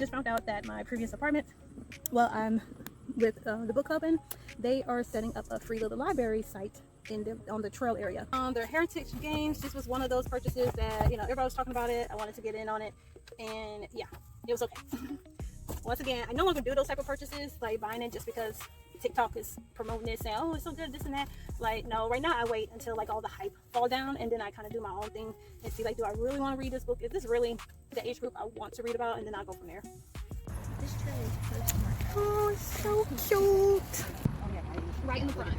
Just found out that my previous apartment, well, I'm with the book club, and they are setting up a free little library site on the trail area. Their heritage games. This was one of those purchases that everybody was talking about it. I wanted to get in on it, and yeah, it was okay. Once again, I no longer do those type of purchases, like buying it just because TikTok is promoting it, saying, oh, it's so good, this and that. Like, no, right now I wait until like all the hype fall down, and then I kind of do my own thing and see, like, do I really want to read this book? Is this really the age group I want to read about? And then I'll go from there. This tree is postmarked. Oh, it's so cute. Right in the front.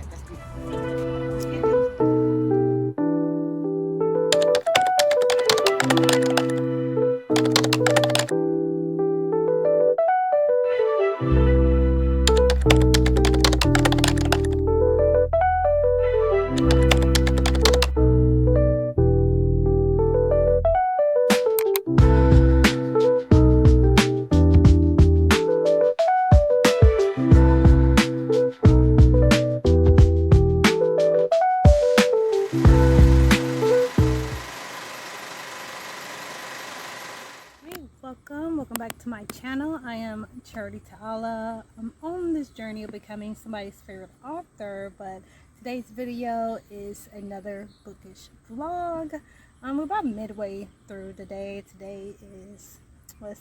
Welcome back to my channel. I am Charity Ta'ala. I'm on this journey of becoming somebody's favorite author, but today's video is another bookish vlog. We're about midway through the day. Today is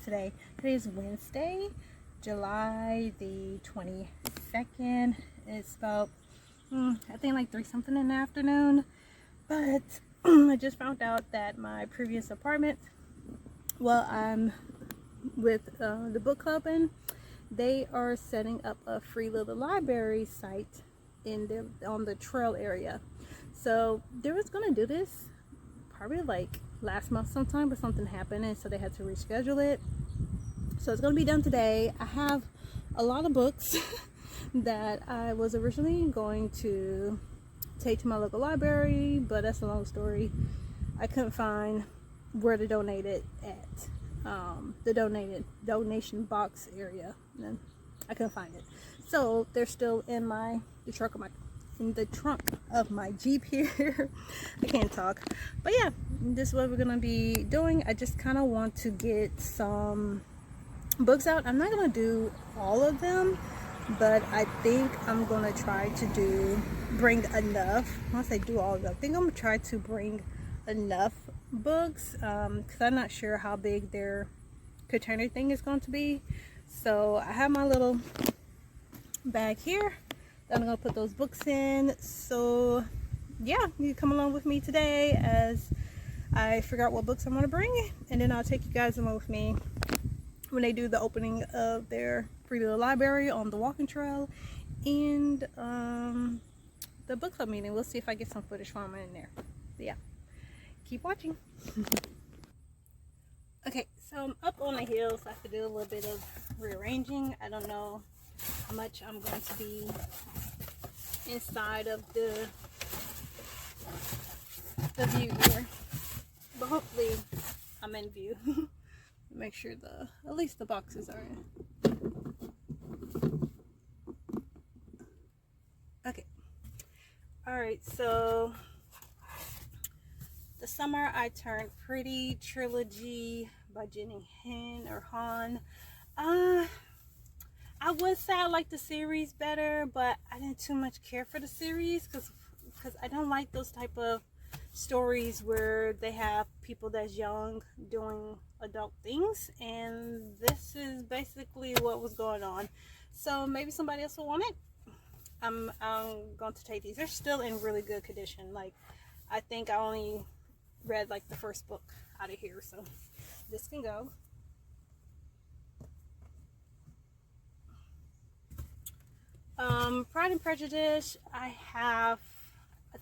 today is Wednesday, July the 22nd. It's about I think like 3 something in the afternoon, but I just found out that my previous apartment, well, I'm with the book club, and they are setting up a free little library site on the trail area. So they was gonna do this probably like last month sometime, but something happened, and so they had to reschedule it. So it's gonna be done today. I have a lot of books that I was originally going to take to my local library, but that's a long story. I couldn't find where to donate it at. The donation box area, and I couldn't find it, so they're still in the trunk of my Jeep here. I can't talk, but yeah, this is what we're gonna be doing. I just kind of want to get some books out. I'm not gonna do all of them, but I think I'm gonna try to bring enough. Once I do all of them, I think I'm gonna try to bring enough books, because I'm not sure how big their container thing is going to be. So I have my little bag here that I'm going to put those books in. So yeah, you come along with me today as I figure out what books I'm going to bring, and then I'll take you guys along with me when they do the opening of their free little library on the walking trail, and the book club meeting. We'll see if I get some footage from it in there. But yeah, keep watching. Okay, so I'm up on the hill, so I have to do a little bit of rearranging. I don't know how much I'm going to be inside of the view here, but hopefully I'm in view. Make sure at least the boxes are in. Okay, alright, so the Summer I Turned Pretty trilogy by Jenny Han. I would say I like the series better, but I didn't too much care for the series because I don't like those type of stories where they have people that's young doing adult things, and this is basically what was going on. So maybe somebody else will want it. I'm going to take these. They're still in really good condition. Like, I think I only read like the first book out of here, so this can go. Pride and Prejudice, I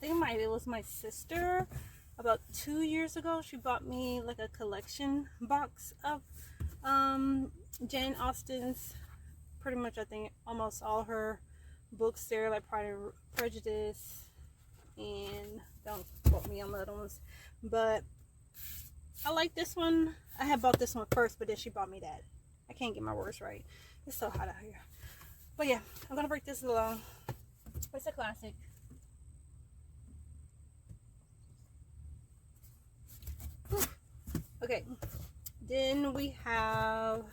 think it was my sister about 2 years ago. She bought me like a collection box of Jane Austen's, pretty much I think almost all her books there, like Pride and Prejudice, and don't quote me on the other ones, but I like this one. I had bought this one first, but then she bought me that. I can't get my words right. It's so hot out here. But yeah, I'm gonna break this along. It's a classic. Whew. Okay, then we have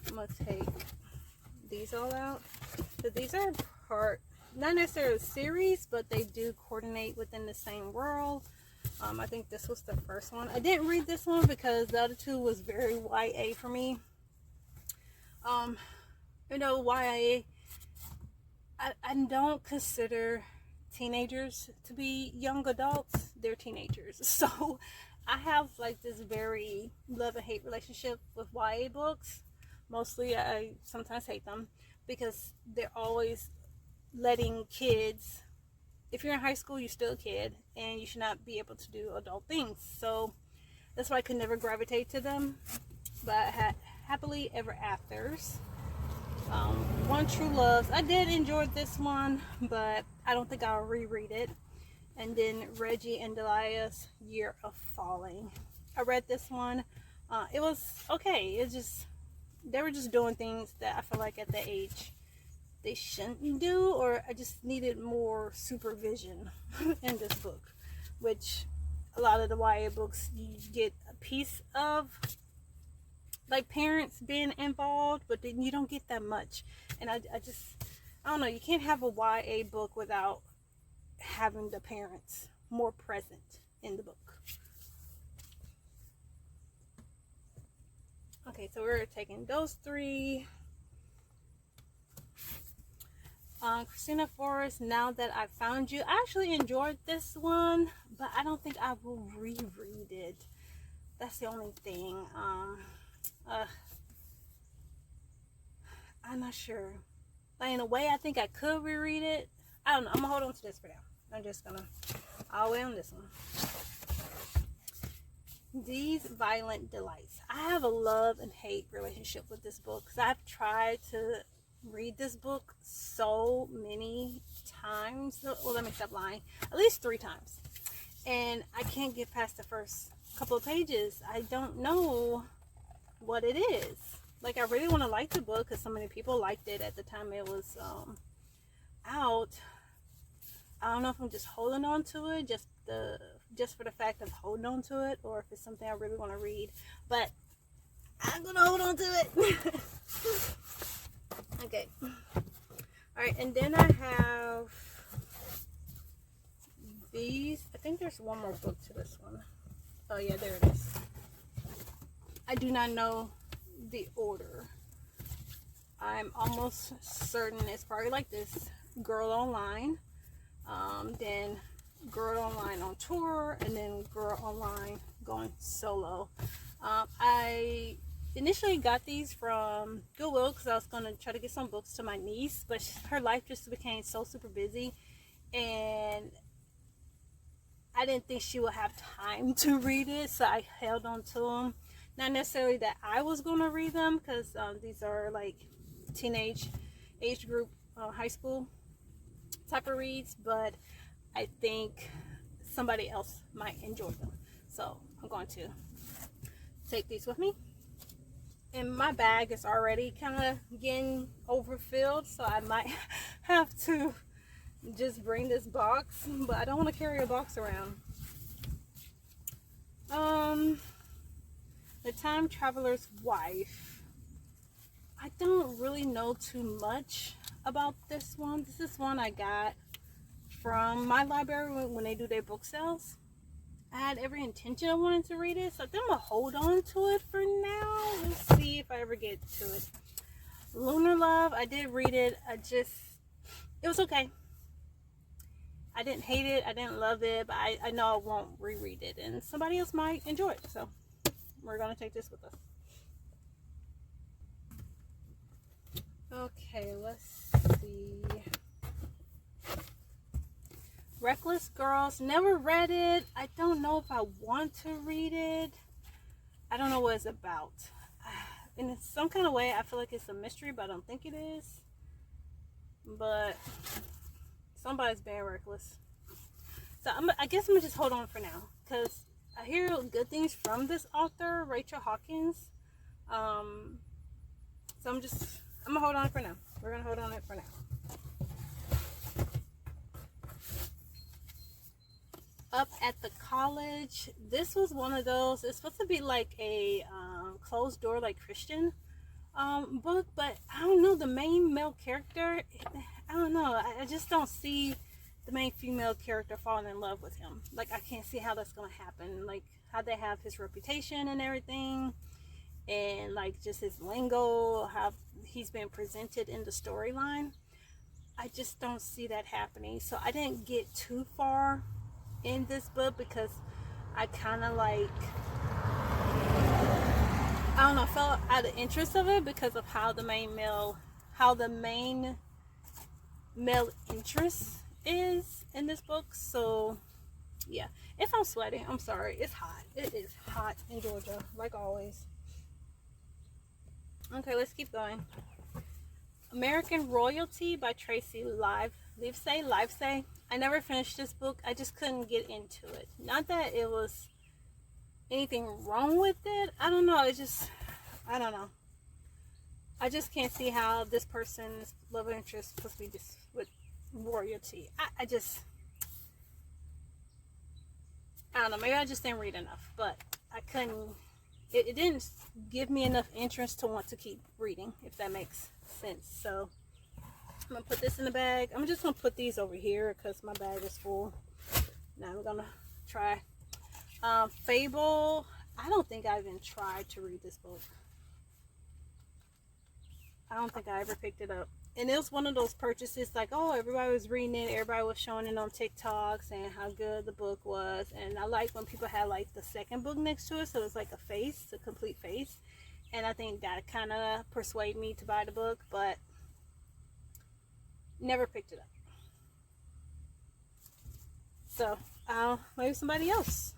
I'm gonna take these all out. So these are part, not necessarily a series, but they do coordinate within the same world. I think this was the first one. I didn't read this one because the other two was very YA for me. You know, YA, I don't consider teenagers to be young adults. They're teenagers. So I have like this very love and hate relationship with YA books. Mostly I sometimes hate them because they're always letting kids, if you're in high school, you're still a kid and you should not be able to do adult things. So that's why I could never gravitate to them. But I had Happily Ever Afters, One True Loves. I did enjoy this one, but I don't think I'll reread it. And then Reggie and Delia's Year of Falling. I read this one. It was okay. It's just, they were just doing things that I feel like at the age they shouldn't do, or I just needed more supervision in this book, which a lot of the YA books you get a piece of like parents being involved, but then you don't get that much. And I don't know, you can't have a YA book without having the parents more present in the book. Okay, so we're taking those three. Christina Forrest, Now That I Found You. I actually enjoyed this one, but I don't think I will reread it. That's the only thing. I'm not sure. Like, in a way, I think I could reread it. I don't know. I'm gonna hold on to this for now. I'm just gonna, I'll wait on this one. These Violent Delights. I have a love and hate relationship with this book because I've tried to read this book so many times. Well, let me stop lying. At least 3 times. And I can't get past the first couple of pages. I don't know what it is. Like, I really want to like the book because so many people liked it at the time it was out. I don't know if I'm just holding on to it just for the fact of holding on to it, or if it's something I really want to read. But I'm gonna hold on to it. Okay. Alright, and then I have these. I think there's one more book to this one. Oh yeah, there it is. I do not know the order. I'm almost certain it's probably like this: Girl Online, then Girl Online on Tour, and then Girl Online going solo. I initially got these from Goodwill because I was going to try to get some books to my niece, but her life just became so super busy, and I didn't think she would have time to read it, so I held on to them. Not necessarily that I was going to read them, because these are like teenage age group, high school type of reads, but I think somebody else might enjoy them. So I'm going to take these with me. And my bag is already kind of getting overfilled, so I might have to just bring this box, but I don't want to carry a box around. The Time Traveler's Wife. I don't really know too much about this one. This is one I got from my library when they do their book sales. I had every intention of wanting to read it, so I think I'm gonna hold on to it for now. We'll see if I ever get to it. Lunar Love, I did read it. It was okay. I didn't hate it, I didn't love it, but I know I won't reread it, and somebody else might enjoy it, so we're gonna take this with us. Okay, let's see. Reckless Girls, never read it. I don't know if I want to read it. I don't know what it's about. In some kind of way, I feel like it's a mystery, but I don't think it is. But somebody's being reckless. So I guess I'm going to just hold on for now, because I hear good things from this author, Rachel Hawkins. So I'm going to hold on for now. We're going to hold on it for now. Up at the College. This was one of those, it's supposed to be like a closed door, like Christian book, but I don't know, the main male character, I don't know, I just don't see the main female character falling in love with him. Like, I can't see how that's gonna happen. Like, how they have his reputation and everything, and like just his lingo, how he's been presented in the storyline. I just don't see that happening. So I didn't get too far in this book because I kind of like, I don't know, felt out of interest of it because of how the main male interest is in this book. So yeah, if I'm sweating, I'm sorry. It's hot. It is hot in Georgia, like always. Okay, let's keep going. American Royalty by Tracy Livesay. I never finished this book. I just couldn't get into it. Not that it was anything wrong with it. I don't know. I don't know. I just can't see how this person's love interest is supposed to be just with royalty. I don't know. Maybe I just didn't read enough, but I couldn't. It didn't give me enough interest to want to keep reading, if that makes sense. So I'm gonna put this in the bag. I'm just gonna put these over here because my bag is full. Now I'm gonna try Fable. I don't think I even tried to read this book. I don't think I ever picked it up. And it was one of those purchases like, oh, everybody was reading it, everybody was showing it on TikTok, saying how good the book was. And I like when people had like the second book next to it, so it's like a complete face. And I think that kind of persuaded me to buy the book, but never picked it up. So maybe somebody else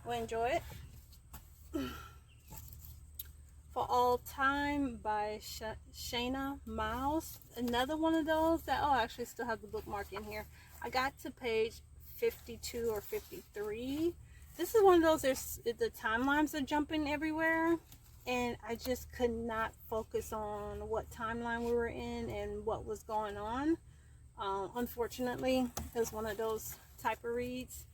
will enjoy it. For All Time by Shayna Miles. Another one of those that, I actually still have the bookmark in here. I got to page 52 or 53. This is one of those, the timelines are jumping everywhere, and I just could not focus on what timeline we were in and what was going on. Unfortunately, it was one of those type of reads.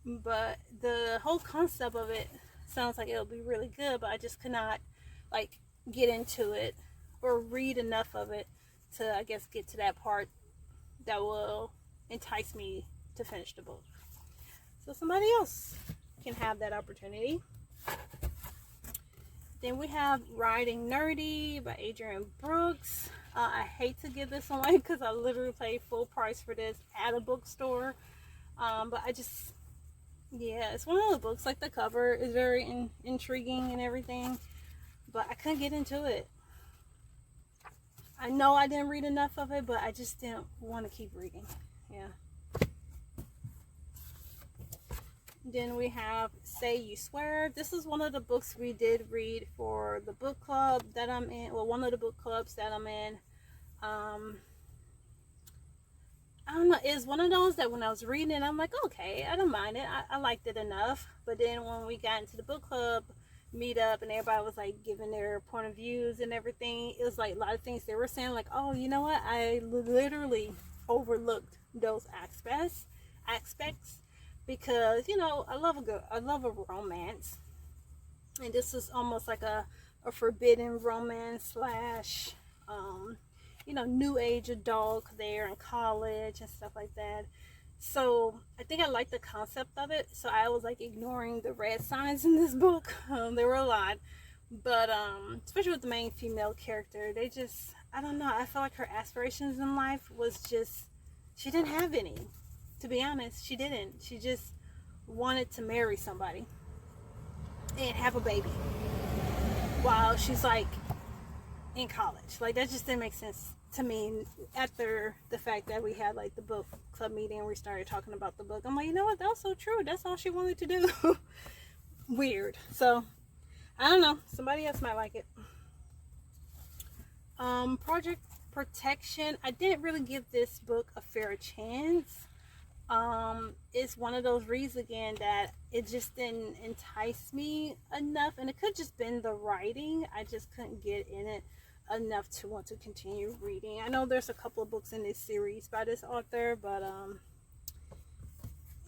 But the whole concept of it sounds like it'll be really good, but I just could not like get into it or read enough of it to, I guess, get to that part that will entice me to finish the book. So somebody else can have that opportunity. Then we have Riding Nerdy by Adrian Brooks. I hate to give this away because I literally paid full price for this at a bookstore, but I just, yeah, it's one of the books, like the cover is very intriguing and everything, but I couldn't get into it. I know I didn't read enough of it, but I just didn't want to keep reading. Yeah. Then we have Say You Swear. This is one of the books we did read for the book club that I'm in. Well, one of the book clubs that I'm in. I don't know, it's one of those that when I was reading it, I'm like, okay, I don't mind it. I liked it enough. But then when we got into the book club meetup and everybody was like giving their point of views and everything, it was like a lot of things they were saying, like, oh, you know what? I literally overlooked those aspects because, you know, I love a romance. And this is almost like a forbidden romance slash, you know, new age adult, they're in college and stuff like that. So I think I like the concept of it. So I was like ignoring the red signs in this book. There were a lot, but especially with the main female character, they just, I don't know, I felt like her aspirations in life was just, she didn't have any. To be honest, she didn't. She just wanted to marry somebody and have a baby while she's like in college. Like, that just didn't make sense to me. After the fact that we had like the book club meeting and we started talking about the book, I'm like, you know what, that's so true. That's all she wanted to do. Weird. So I don't know, somebody else might like it. Project Protection. I didn't really give this book a fair chance. It's one of those reads again that it just didn't entice me enough, and it could just been the writing. I just couldn't get in it enough to want to continue reading. I know there's a couple of books in this series by this author, but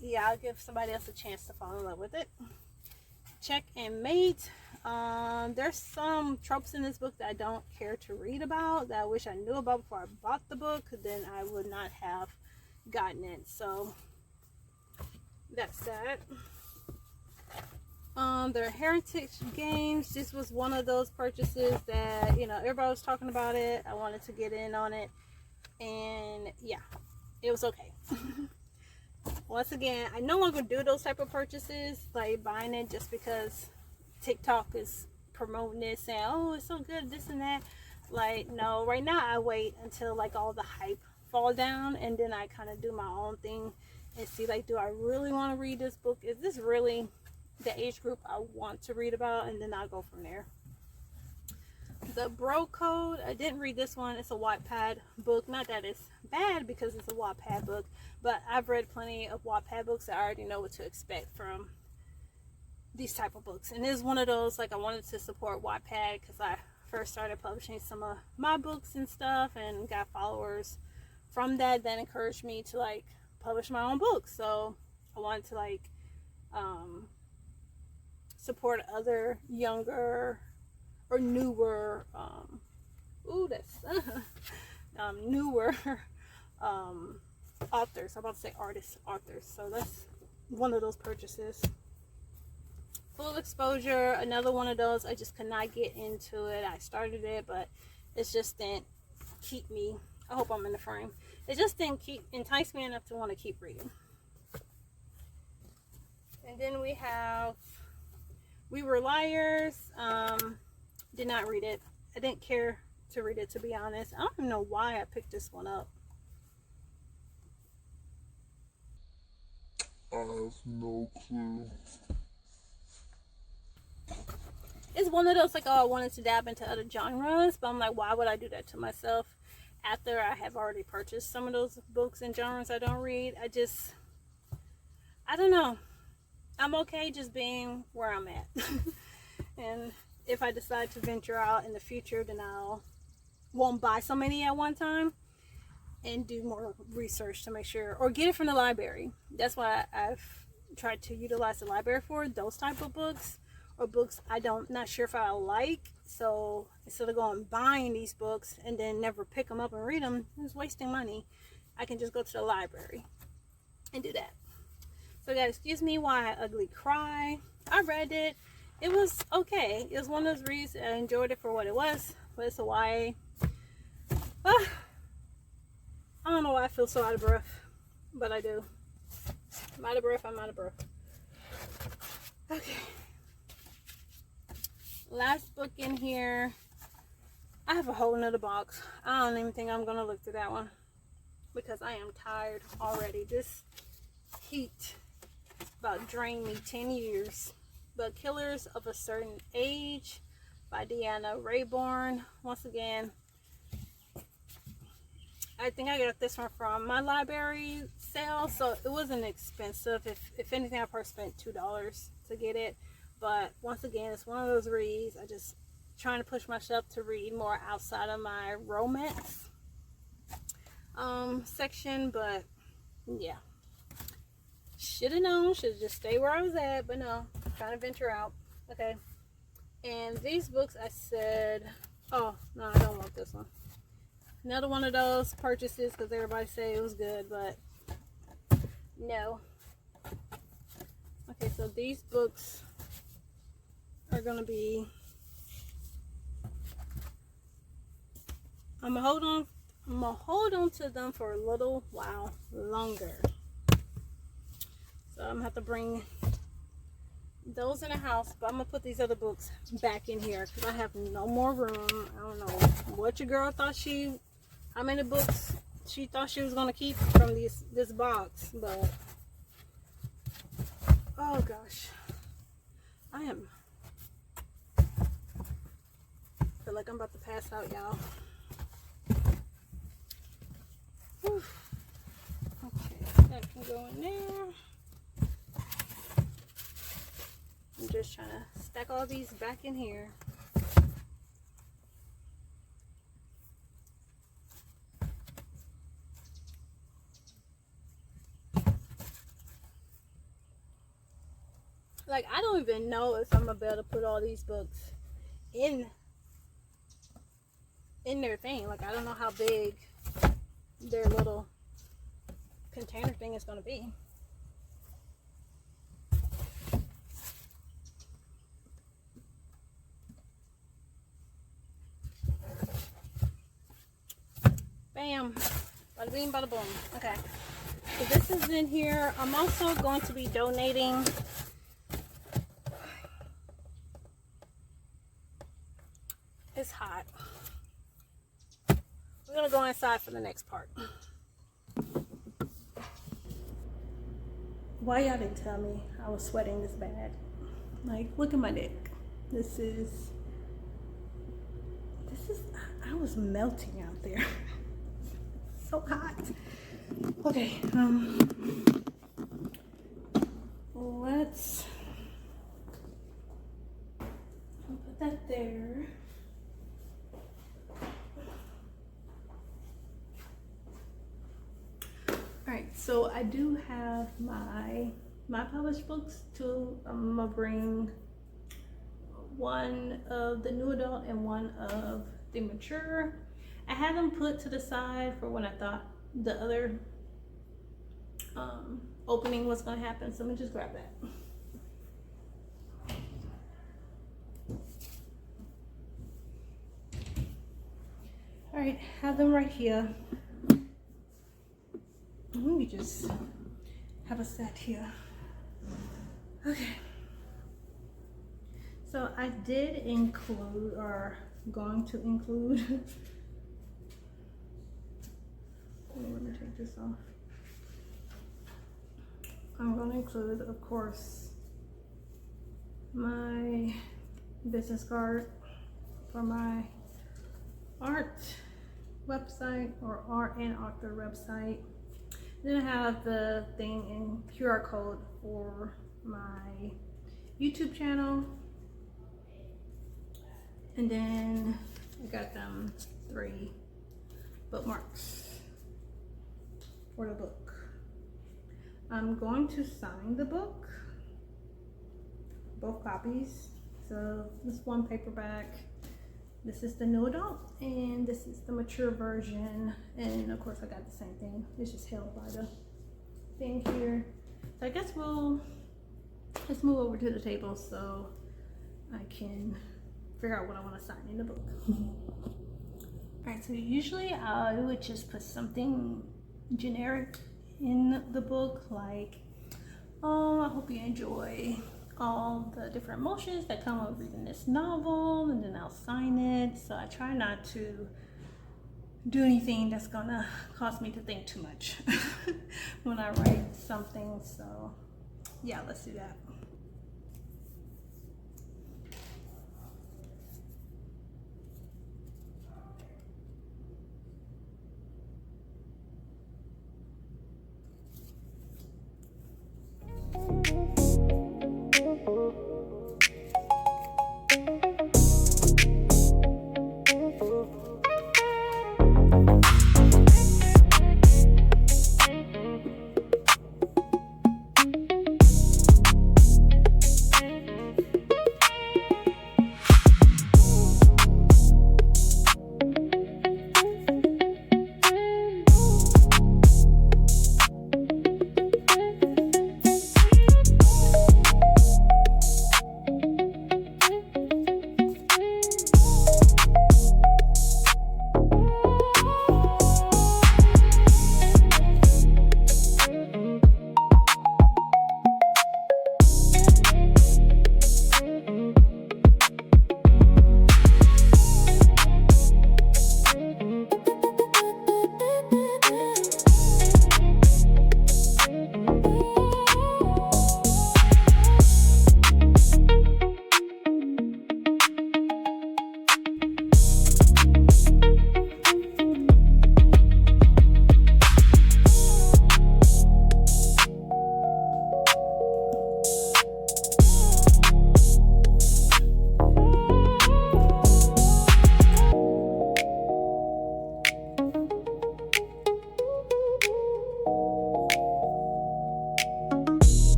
yeah, I'll give somebody else a chance to fall in love with it. Check and Mate. There's some tropes in this book that I don't care to read about, that I wish I knew about before I bought the book. Then I would not have gotten it. So that's that. Their Heritage Games. This was one of those purchases that, you know, everybody was talking about it. I wanted to get in on it, and yeah, it was okay. Once again, I no longer do those type of purchases, like buying it just because TikTok is promoting it, saying, oh, it's so good, this and that. Like, no, right now I wait until like all the hype fall down, and then I kind of do my own thing and see, like, do I really want to read this book? Is this really the age group I want to read about? And then I'll go from there. The Bro Code, I didn't read this one. It's a Wattpad book. Not that it's bad because it's a Wattpad book, but I've read plenty of Wattpad books that I already know what to expect from these type of books. And this is one of those, like, I wanted to support Wattpad because I first started publishing some of my books and stuff, and got followers from that encouraged me to like publish my own books. So I wanted to like support other younger or newer newer authors. I'm about to say authors. So that's one of those purchases. Full Exposure, another one of those. I just could not get into it. I started it, but it just didn't keep me. I hope I'm in the frame. It just didn't entice me enough to want to keep reading. And then we have We Were Liars. Did not read it. I didn't care to read it, to be honest. I don't even know why I picked this one up. I have no clue. It's one of those, like, oh, I wanted to dab into other genres, but I'm like, why would I do that to myself after I have already purchased some of those books and genres I don't read? I don't know. I'm okay just being where I'm at. And if I decide to venture out in the future, then won't buy so many at one time and do more research to make sure, or get it from the library. That's why I've tried to utilize the library for those type of books, or books not sure if I like. So instead of going buying these books and then never pick them up and read them, it's wasting money. I can just go to the library and do that. So guys, excuse me why I ugly cry. I read it. It was okay. It was one of those reads. I enjoyed it for what it was, but it's a YA. I don't know why I feel so out of breath, but I do. I'm out of breath. Okay. Last book in here. I have a whole nother box. I don't even think I'm gonna look through that one because I am tired already. This heat about drained me 10 years. But Killers of a Certain Age by Deanna Raybourn. Once again, I think I got this one from my library sale, so it wasn't expensive. If anything, I probably spent $2 to get it. But once again, it's one of those reads. I just trying to push myself to read more outside of my romance section. But yeah, should have known. Should have just stayed where I was at. But no, I'm trying to venture out. Okay. And these books, I said, oh no, I don't want this one. Another one of those purchases because everybody said it was good, but no. Okay, so these books are gonna be, I'm gonna hold on to them for a little while longer. So I'm gonna have to bring those in the house, but I'm gonna put these other books back in here because I have no more room. I don't know what your girl thought how many books she thought she was gonna keep from this box, but oh gosh, I feel like I'm about to pass out, y'all. Okay, that can go in there. I'm just trying to stack all these back in here. Like, I don't even know if I'm gonna be able to put all these books in their thing. Like, I don't know how big their little container thing is gonna be. Bam. Bada bing, bada boom. Okay. So this is in here. I'm also going to be donating it's hot. We're gonna go inside for the next part. Why y'all didn't tell me I was sweating this bad? Like, look at my neck. This is I was melting out there. So hot. Okay, let's put that there. Alright, so I do have my published books too. I'm gonna bring one of the new adult and one of the mature. I had them put to the side for when I thought the other opening was gonna happen, so let me just grab that. All right, have them right here. Let me just have a set here. Okay. So I did include, or going to include, let me take this off. I'm going to include, of course, my business card for my art website or art and author website. Then I have the thing in QR code for my YouTube channel. And then I got them 3 bookmarks for the book. I'm going to sign the book, both copies. So this one paperback, this is the new adult, and this is the mature version. And of course I got the same thing. It's just held by the thing here. So I guess let's move over to the table so I can figure out what I want to sign in the book. Alright, so usually I would just put something generic in the book, like, oh, I hope you enjoy all the different emotions that come with reading this novel, and then I'll sign it. So I try not to do anything that's gonna cause me to think too much when I write something. So yeah, let's do that.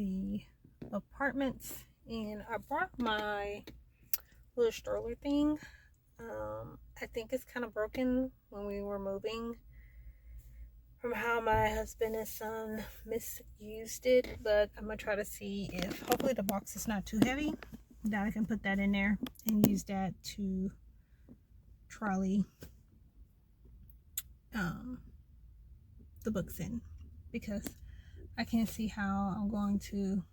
the apartments, and I brought my little stroller thing. I think it's kind of broken when we were moving from how my husband and son misused it, but I'm gonna try to see if hopefully the box is not too heavy, that I can put that in there and use that to trolley the books in, because I can't see how I'm going to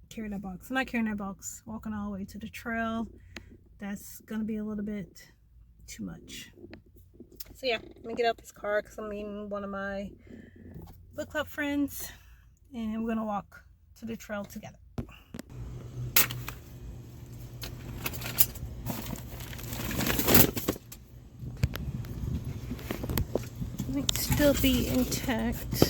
carry that box. I'm not carrying that box walking all the way to the trail. That's gonna be a little bit too much. So yeah, let me get out this car because I'm meeting one of my book club friends and we're gonna walk to the trail together. Might still be intact.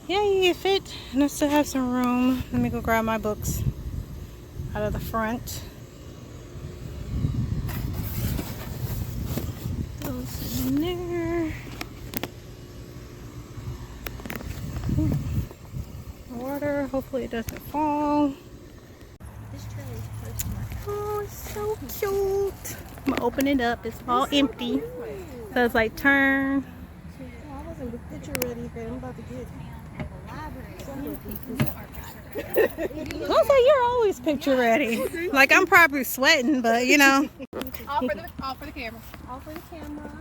Yeah, you fit, and I still have some room. Let me go grab my books out of the front. Those in there. Water, hopefully it doesn't fall. This tray is close. Oh, it's so cute. I'm gonna open it up. It's all empty. So it's like turn. I wasn't picture ready, but I'm about to get Don't say you're always picture ready. Like I'm probably sweating, but you know. All for the camera. all for the camera.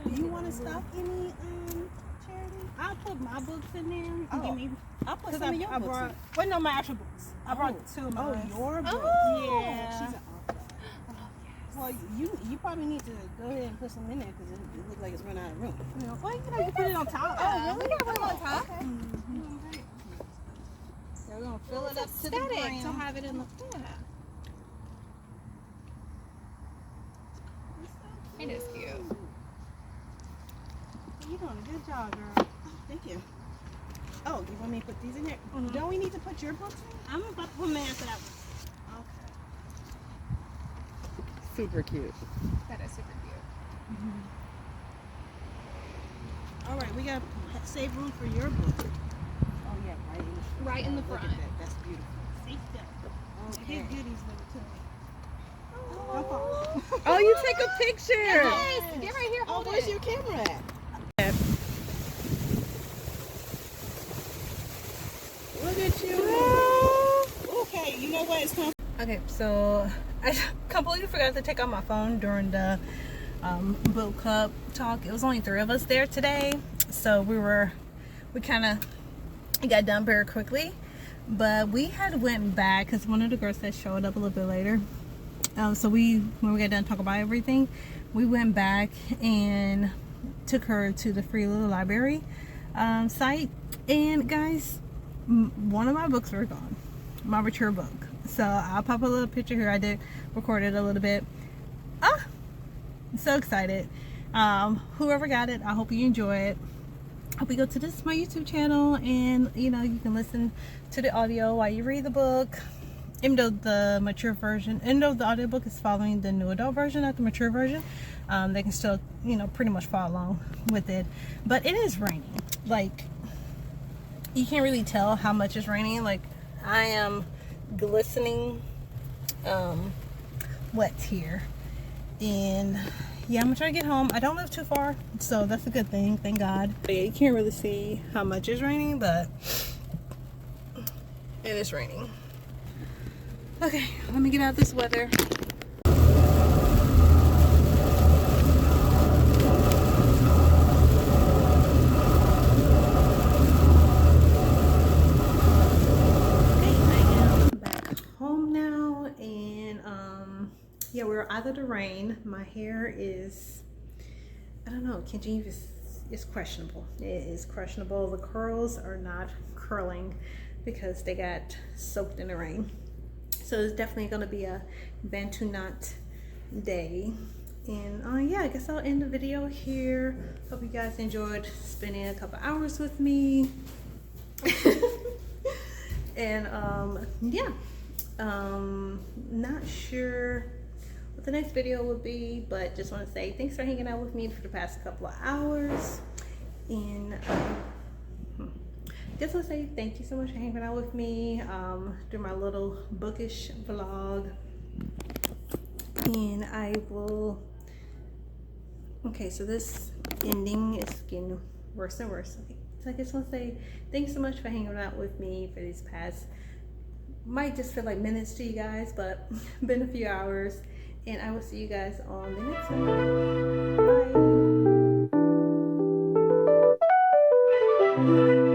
Do you want to stop any charity? I'll put my books in there. You Oh. give me, I'll put because some of your I books brought, in. well, no, my actual books. I brought two of Oh, mine. your books. Yeah. She's an author. Well, you probably need to go ahead and put some in there because it looks like it's run out of room. Well, you know, you put it on top. Oh, really? We got room on top. Okay. So we're gonna fill it up to the Aesthetic to brim. have it in the It is cute. You're doing a good job, girl. Thank you. Oh, you want me to put these in there? Mhm. Don't we need to put your books in? I'm about to put mine after that one. Super cute. That is super cute. All right, we got to save room for your book. Oh, yeah, right in the front. Right in the Look front. at that. That's beautiful. See, still. Okay. His goodies with it too. Don't fall. Oh, you take a picture. Yes. Get right here. Oh, Hold where's it. your camera at? Look at you. Okay, you know what? It's time. Okay, so I completely forgot to take out my phone during the book club talk. It was only 3 of us there today, so we kind of got done very quickly, but we had went back because one of the girls that showed up a little bit later. So when we got done talking about everything, we went back and took her to the Free Little Library site, and guys, one of my books were gone, my mature book. So I'll pop a little picture here. I did record it a little bit. I'm so excited. Whoever got it, I hope you enjoy it. Hope you go to my YouTube channel, and you know, you can listen to the audio while you read the book. Even though the mature version, even though the audiobook is following the new adult version, not the mature version, they can still, you know, pretty much follow along with it. But it is raining. Like, you can't really tell how much it's raining. Like, I am glistening wet here, and yeah, I'm gonna try to get home. I don't live too far, so that's a good thing, thank God. But yeah, you can't really see how much it's raining, but it is raining. Okay, let me get out of this weather. I am back home now, and yeah, we're out of the rain. My hair is, I don't know, Kenji, it's questionable. It is questionable. The curls are not curling because they got soaked in the rain. So it's definitely going to be a Bantu knot day. And yeah, I guess I'll end the video here. Hope you guys enjoyed spending a couple hours with me. And yeah, not sure what the next video will be, but just want to say thanks for hanging out with me for the past couple of hours. And just want to say thank you so much for hanging out with me through my little bookish vlog. And I will, okay, so this ending is getting worse and worse. Okay, so I just want to say thanks so much for hanging out with me for these past, might just feel like minutes to you guys, but been a few hours. And I will see you guys on the next one. Bye.